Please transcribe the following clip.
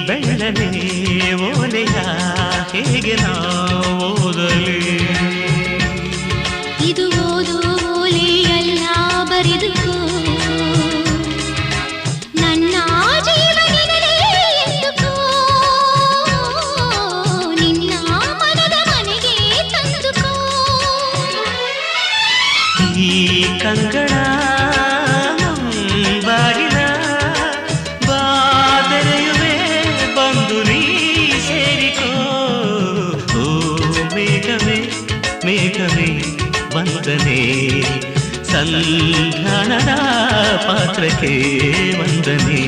ಬೆಳ್ಳನೆ ಓಲೆಯ ಹೇಗೆ ನಾ ಓದಲಿ ಇದು ಓದು ಓಲೆಯಲ್ಲ ಬರೆದುಕೋ ನನ್ನ ಜೀವನದಲ್ಲಿ ಎಂದುಕೋ ನಿನ್ನ ಮನದ ಮನೆಗೆ ತಂದುಕೋ ಈ ಕಂಗಳ ಬಾಗಿಲ ಬಾದರೆಯುವೆ ಬಂದು ನೀ ಸೇರಿಕೋ ಓ ಮೇಘವೇ ಮೇಘವೇ ವಂದನೆ ಸಂಧಾನದ ಪಾತ್ರಕ್ಕೆ ವಂದನೆ